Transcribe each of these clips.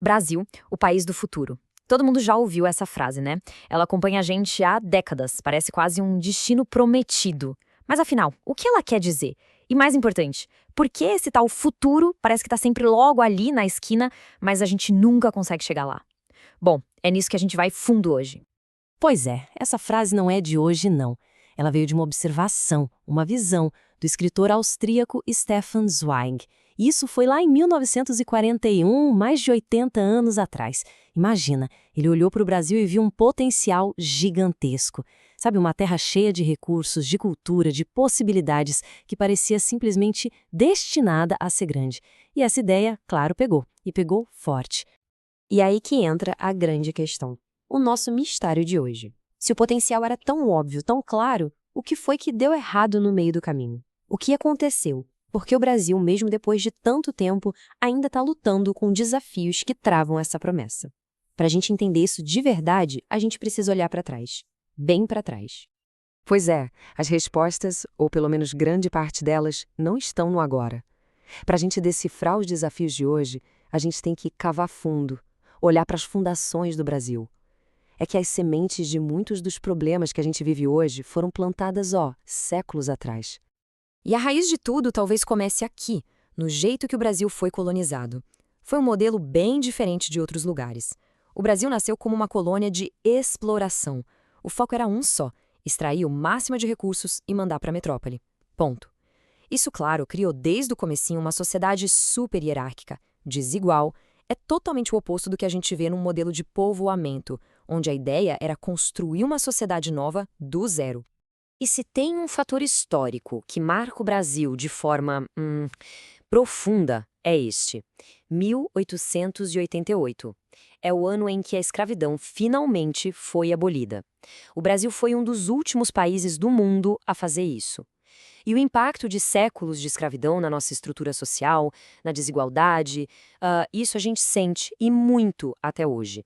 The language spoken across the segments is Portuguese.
Brasil, o país do futuro. Todo mundo já ouviu essa frase, né? Ela acompanha a gente há décadas, parece quase um destino prometido. Mas afinal, o que ela quer dizer? E mais importante, por que esse tal futuro parece que está sempre logo ali na esquina, mas a gente nunca consegue chegar lá? Bom, é nisso que a gente vai fundo hoje. Pois é, essa frase não é de hoje, não. Ela veio de uma observação, uma visão, do escritor austríaco Stefan Zweig. Isso foi lá em 1941, mais de 80 anos atrás. Imagina, ele olhou para o Brasil e viu um potencial gigantesco. Sabe, uma terra cheia de recursos, de cultura, de possibilidades, que parecia simplesmente destinada a ser grande. E essa ideia, claro, pegou. E pegou forte. E aí que entra a grande questão. O nosso mistério de hoje. Se o potencial era tão óbvio, tão claro, o que foi que deu errado no meio do caminho? O que aconteceu? Porque o Brasil, mesmo depois de tanto tempo, ainda está lutando com desafios que travam essa promessa. Para a gente entender isso de verdade, a gente precisa olhar para trás. Bem para trás. Pois é, as respostas, ou pelo menos grande parte delas, não estão no agora. Para a gente decifrar os desafios de hoje, a gente tem que cavar fundo, olhar para as fundações do Brasil. É que as sementes de muitos dos problemas que a gente vive hoje foram plantadas, séculos atrás. E a raiz de tudo talvez comece aqui, no jeito que o Brasil foi colonizado. Foi um modelo bem diferente de outros lugares. O Brasil nasceu como uma colônia de exploração. O foco era um só: extrair o máximo de recursos e mandar para a metrópole. Ponto. Isso, claro, criou desde o comecinho uma sociedade super hierárquica, desigual. É totalmente o oposto do que a gente vê num modelo de povoamento, onde a ideia era construir uma sociedade nova do zero. E se tem um fator histórico que marca o Brasil de forma profunda, é este: 1888. É o ano em que a escravidão finalmente foi abolida. O Brasil foi um dos últimos países do mundo a fazer isso. E o impacto de séculos de escravidão na nossa estrutura social, na desigualdade, isso a gente sente e muito até hoje.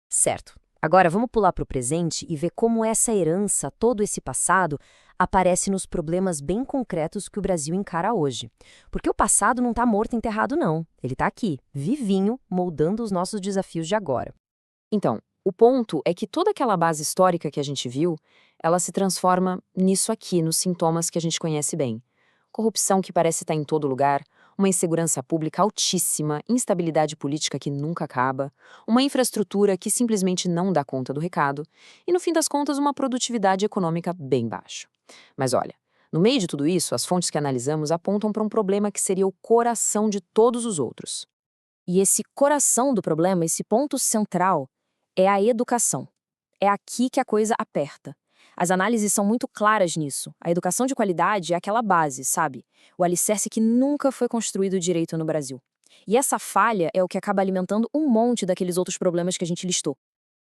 Certo. Agora vamos pular para o presente e ver como essa herança, todo esse passado, aparece nos problemas bem concretos que o Brasil encara hoje. Porque o passado não está morto e enterrado, não. Ele está aqui, vivinho, moldando os nossos desafios de agora. Então, o ponto é que toda aquela base histórica que a gente viu, ela se transforma nisso aqui, nos sintomas que a gente conhece bem. Corrupção que parece estar em todo lugar, uma insegurança pública altíssima, instabilidade política que nunca acaba, uma infraestrutura que simplesmente não dá conta do recado e, no fim das contas, uma produtividade econômica bem baixa. Mas olha, no meio de tudo isso, as fontes que analisamos apontam para um problema que seria o coração de todos os outros. E esse coração do problema, esse ponto central, é a educação. É aqui que a coisa aperta. As análises são muito claras nisso. A educação de qualidade é aquela base, sabe? O alicerce que nunca foi construído direito no Brasil. E essa falha é o que acaba alimentando um monte daqueles outros problemas que a gente listou.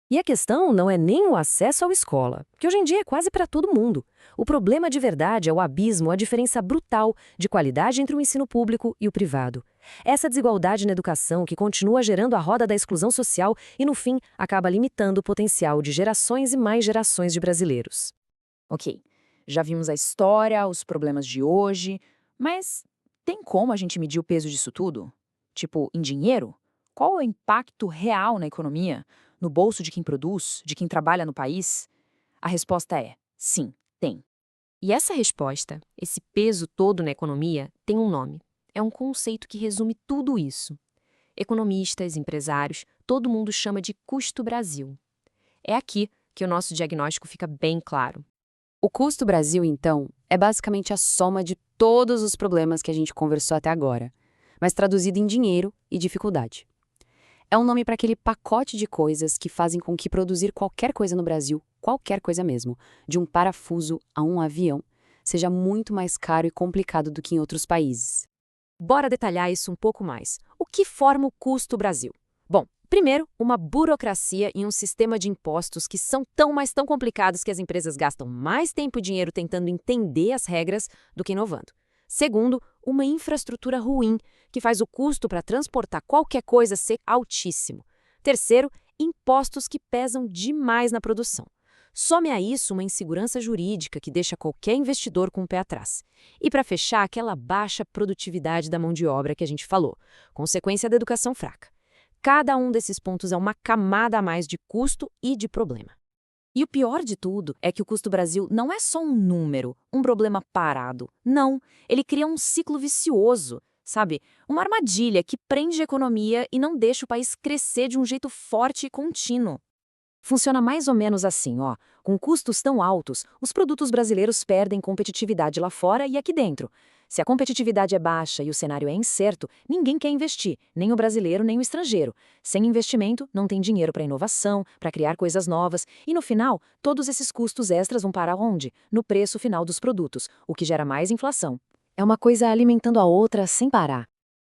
E a questão não é nem o acesso à escola, que hoje em dia é quase para todo mundo. O problema de verdade é o abismo, a diferença brutal de qualidade entre o ensino público e o privado. Essa desigualdade na educação que continua gerando a roda da exclusão social e, no fim, acaba limitando o potencial de gerações e mais gerações de brasileiros. Ok, já vimos a história, os problemas de hoje, mas tem como a gente medir o peso disso tudo? Tipo, em dinheiro? Qual é o impacto real na economia? No bolso de quem produz, de quem trabalha no país? A resposta é sim, tem. E essa resposta, esse peso todo na economia, tem um nome. É um conceito que resume tudo isso. Economistas, empresários, todo mundo chama de custo Brasil. É aqui que o nosso diagnóstico fica bem claro. O custo Brasil, então, é basicamente a soma de todos os problemas que a gente conversou até agora, mas traduzido em dinheiro e dificuldade. É um nome para aquele pacote de coisas que fazem com que produzir qualquer coisa no Brasil, qualquer coisa mesmo, de um parafuso a um avião, seja muito mais caro e complicado do que em outros países. Bora detalhar isso um pouco mais. O que forma o custo Brasil? Bom, primeiro, uma burocracia e um sistema de impostos que são tão complicados que as empresas gastam mais tempo e dinheiro tentando entender as regras do que inovando. Segundo, uma infraestrutura ruim, que faz o custo para transportar qualquer coisa ser altíssimo. Terceiro, impostos que pesam demais na produção. Some a isso uma insegurança jurídica que deixa qualquer investidor com o pé atrás. E para fechar, aquela baixa produtividade da mão de obra que a gente falou, consequência da educação fraca. Cada um desses pontos é uma camada a mais de custo e de problema. E o pior de tudo é que o custo Brasil não é só um número, um problema parado. Não, ele cria um ciclo vicioso, sabe? Uma armadilha que prende a economia e não deixa o país crescer de um jeito forte e contínuo. Funciona mais ou menos assim, ó. Com custos tão altos, os produtos brasileiros perdem competitividade lá fora e aqui dentro. Se a competitividade é baixa e o cenário é incerto, ninguém quer investir, nem o brasileiro nem o estrangeiro. Sem investimento, não tem dinheiro para inovação, para criar coisas novas, e no final, todos esses custos extras vão parar onde? No preço final dos produtos, o que gera mais inflação. É uma coisa alimentando a outra sem parar.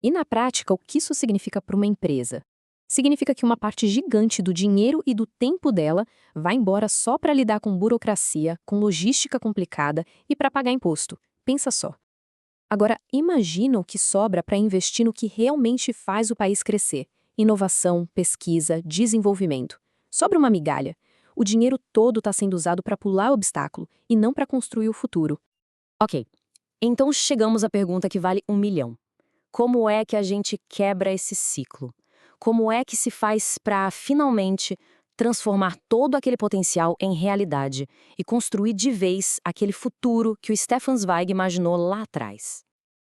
E na prática, o que isso significa para uma empresa? Significa que uma parte gigante do dinheiro e do tempo dela vai embora só para lidar com burocracia, com logística complicada e para pagar imposto. Pensa só. Agora, imagina o que sobra para investir no que realmente faz o país crescer. Inovação, pesquisa, desenvolvimento. Sobra uma migalha. O dinheiro todo está sendo usado para pular o obstáculo e não para construir o futuro. Ok, então chegamos à pergunta que vale 1 milhão. Como é que a gente quebra esse ciclo? Como é que se faz para, finalmente, transformar todo aquele potencial em realidade e construir de vez aquele futuro que o Stefan Zweig imaginou lá atrás?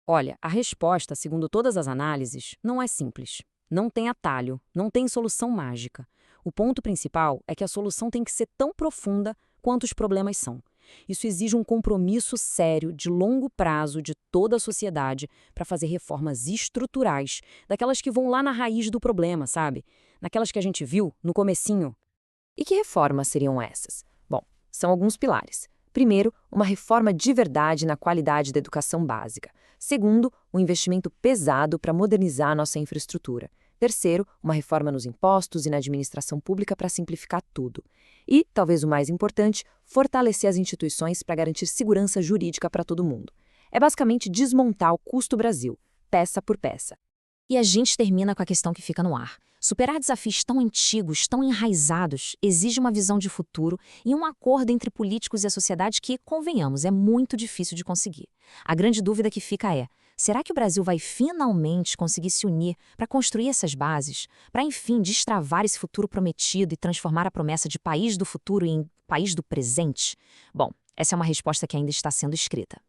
Olha, a resposta, segundo todas as análises, não é simples. Não tem atalho, não tem solução mágica. O ponto principal é que a solução tem que ser tão profunda quanto os problemas são. Isso exige um compromisso sério, de longo prazo, de toda a sociedade, para fazer reformas estruturais, daquelas que vão lá na raiz do problema, sabe? Naquelas que a gente viu no comecinho. E que reformas seriam essas? Bom, são alguns pilares. Primeiro, uma reforma de verdade na qualidade da educação básica. Segundo, um investimento pesado para modernizar a nossa infraestrutura. Terceiro, uma reforma nos impostos e na administração pública para simplificar tudo. E, talvez o mais importante, fortalecer as instituições para garantir segurança jurídica para todo mundo. É basicamente desmontar o custo Brasil, peça por peça. E a gente termina com a questão que fica no ar. Superar desafios tão antigos, tão enraizados, exige uma visão de futuro e um acordo entre políticos e a sociedade que, convenhamos, é muito difícil de conseguir. A grande dúvida que fica é: será que o Brasil vai finalmente conseguir se unir para construir essas bases, para, enfim, destravar esse futuro prometido e transformar a promessa de país do futuro em país do presente? Bom, essa é uma resposta que ainda está sendo escrita.